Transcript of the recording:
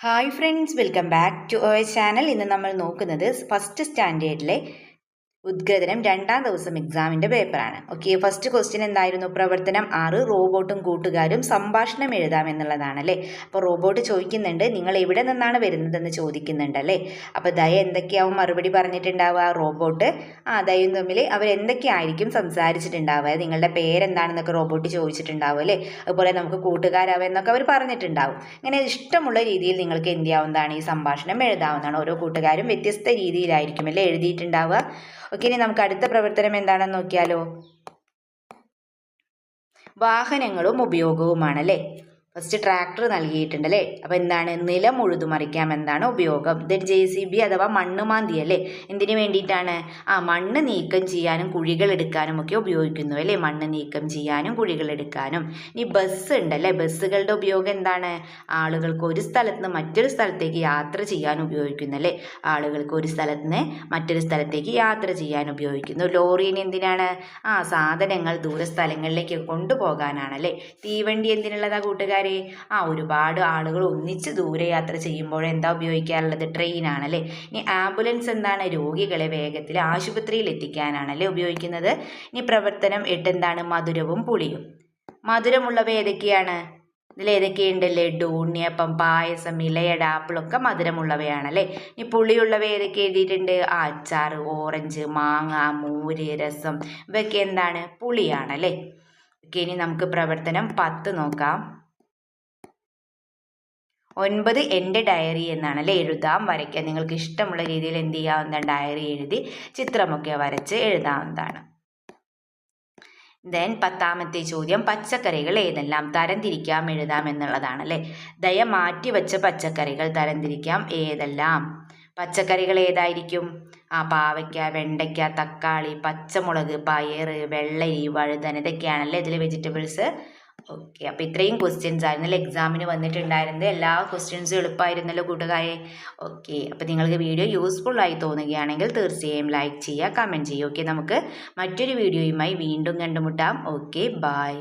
Hi friends, welcome back to our channel. ഇന്ന് നമ്മൾ നോക്കുന്നത് ഫസ്റ്റ് സ്റ്റാൻഡേർഡിലെ ഉദ്ഗ്രഥനം 2ാം ദിവസം എക്സാമിൻ്റെ പേപ്പറാണ്. ഓക്കെ, ഫസ്റ്റ് ക്വസ്റ്റ്യൻ എന്തായിരുന്നു? പ്രവർത്തനം 6 റോബോട്ടും കൂട്ടുകാരും സംഭാഷണം എഴുതാം എന്നുള്ളതാണല്ലേ. അപ്പോൾ റോബോട്ട് ചോദിക്കുന്നുണ്ട്, നിങ്ങൾ എവിടെ നിന്നാണ് വരുന്നതെന്ന് ചോദിക്കുന്നുണ്ടല്ലേ. അപ്പോൾ ദയ എന്തൊക്കെയാവും മറുപടി പറഞ്ഞിട്ടുണ്ടാവുക? റോബോട്ട് ദയയും തമ്മിൽ അവരെന്തൊക്കെയായിരിക്കും സംസാരിച്ചിട്ടുണ്ടാവുക? നിങ്ങളുടെ പേരെന്താണെന്നൊക്കെ റോബോട്ട് ചോദിച്ചിട്ടുണ്ടാവും അല്ലേ. അതുപോലെ നമുക്ക് കൂട്ടുകാരാവുക അവർ പറഞ്ഞിട്ടുണ്ടാവും. ഇങ്ങനെ ഇഷ്ടമുള്ള രീതിയിൽ നിങ്ങൾക്ക് എന്ത് ചെയ്യാവുന്നതാണ്? ഈ സംഭാഷണം എഴുതാവുന്നതാണ്. ഓരോ കൂട്ടുകാരും വ്യത്യസ്ത രീതിയിലായിരിക്കും അല്ലേ എഴുതിയിട്ടുണ്ടാവുക. ഓക്കെ, ഇനി നമുക്ക് അടുത്ത പ്രവർത്തനം എന്താണെന്ന് നോക്കിയാലോ. വാഹനങ്ങളും ഉപയോഗവുമാണല്ലേ. ഫസ്റ്റ് ട്രാക്ടർ നൽകിയിട്ടുണ്ട് അല്ലേ. അപ്പോൾ എന്താണ്? നിലം ഉഴുതുമറിക്കാം എന്താണ് ഉപയോഗം. ദെൻ JCB അഥവാ മണ്ണുമാന്തി അല്ലേ. എന്തിനു വേണ്ടിയിട്ടാണ്? മണ്ണ് നീക്കം ചെയ്യാനും കുഴികൾ എടുക്കാനും ഒക്കെ ഉപയോഗിക്കുന്നു അല്ലേ. മണ്ണ് നീക്കം ചെയ്യാനും കുഴികൾ എടുക്കാനും. ഇനി ബസ് ഉണ്ടല്ലേ. ബസ്സുകളുടെ ഉപയോഗം എന്താണ്? ആളുകൾക്ക് ഒരു സ്ഥലത്ത് നിന്ന് മറ്റൊരു സ്ഥലത്തേക്ക് യാത്ര ചെയ്യാൻ ഉപയോഗിക്കുന്നു അല്ലേ. ആളുകൾക്ക് ഒരു സ്ഥലത്ത് നിന്ന് മറ്റൊരു സ്ഥലത്തേക്ക് യാത്ര ചെയ്യാൻ ഉപയോഗിക്കുന്നു. ലോറിന് എന്തിനാണ്? സാധനങ്ങൾ ദൂരസ്ഥലങ്ങളിലേക്ക് കൊണ്ടുപോകാനാണല്ലേ. തീവണ്ടി എന്തിനുള്ളതാ കൂട്ടുകാർ? ഒരുപാട് ആളുകൾ ഒന്നിച്ച് ദൂരയാത്ര ചെയ്യുമ്പോൾ എന്താ ഉപയോഗിക്കാറുള്ളത്? ട്രെയിനാണല്ലേ. ഇനി ആംബുലൻസ് എന്താണ്? രോഗികളെ വേഗത്തിൽ ആശുപത്രിയിൽ എത്തിക്കാനാണല്ലേ ഉപയോഗിക്കുന്നത്. ഇനി പ്രവർത്തനം 8 എന്താണ്? മധുരവും പുളിയും. മധുരമുള്ളവ ഏതൊക്കെയാണ്? ഇതിലേതൊക്കെയുണ്ട്? ലഡു, ഉണ്ണിയപ്പം, പായസം, ഇലയട, ആപ്പിളൊക്കെ മധുരമുള്ളവയാണല്ലേ. ഇനി പുളിയുള്ളവ ഏതൊക്കെ എഴുതിയിട്ടുണ്ട്? അച്ചാർ, ഓറഞ്ച്, മാങ്ങ, മോര്, രസം, ഇവയൊക്കെ എന്താണ്? പുളിയാണല്ലേ. ഓക്കെ, ഇനി നമുക്ക് പ്രവർത്തനം 10 നോക്കാം. 9 എൻ്റെ ഡയറി എന്നാണ് അല്ലേ. എഴുതാം, വരയ്ക്കാം. നിങ്ങൾക്ക് ഇഷ്ടമുള്ള രീതിയിൽ എന്ത് ചെയ്യാവുന്ന ഡയറി എഴുതി ചിത്രമൊക്കെ വരച്ച് എഴുതാവുന്നതാണ്. ദെൻ 10ാമത്തെ ചോദ്യം, പച്ചക്കറികൾ ഏതെല്ലാം? തരംതിരിക്കാം എഴുതാം എന്നുള്ളതാണ് അല്ലേ. ദയ മാറ്റിവെച്ച പച്ചക്കറികൾ തരംതിരിക്കാം ഏതെല്ലാം? പച്ചക്കറികൾ ഏതായിരിക്കും? പാവയ്ക്ക, വെണ്ടയ്ക്ക, തക്കാളി, പച്ചമുളക്, പയറ്, വെള്ളരി, വഴുതന, ഇതൊക്കെയാണല്ലേ ഇതിൽ വെജിറ്റബിൾസ്. ഓക്കെ, അപ്പോൾ ഇത്രയും ക്വസ്റ്റ്യൻസ് ആയിരുന്നല്ലോ എക്സാമിന് വന്നിട്ടുണ്ടായിരുന്നത്. എല്ലാ ക്വസ്റ്റ്യൻസും എളുപ്പമായിരുന്നല്ലോ കൂട്ടുകാരെ. ഓക്കെ, അപ്പോൾ നിങ്ങൾക്ക് വീഡിയോ യൂസ്ഫുൾ ആയി തോന്നുകയാണെങ്കിൽ തീർച്ചയായും ലൈക്ക് ചെയ്യുക, കമൻറ്റ് ചെയ്യുക. ഓക്കെ, നമുക്ക് മറ്റൊരു വീഡിയോയുമായി വീണ്ടും കണ്ടുമുട്ടാം. Okay, by.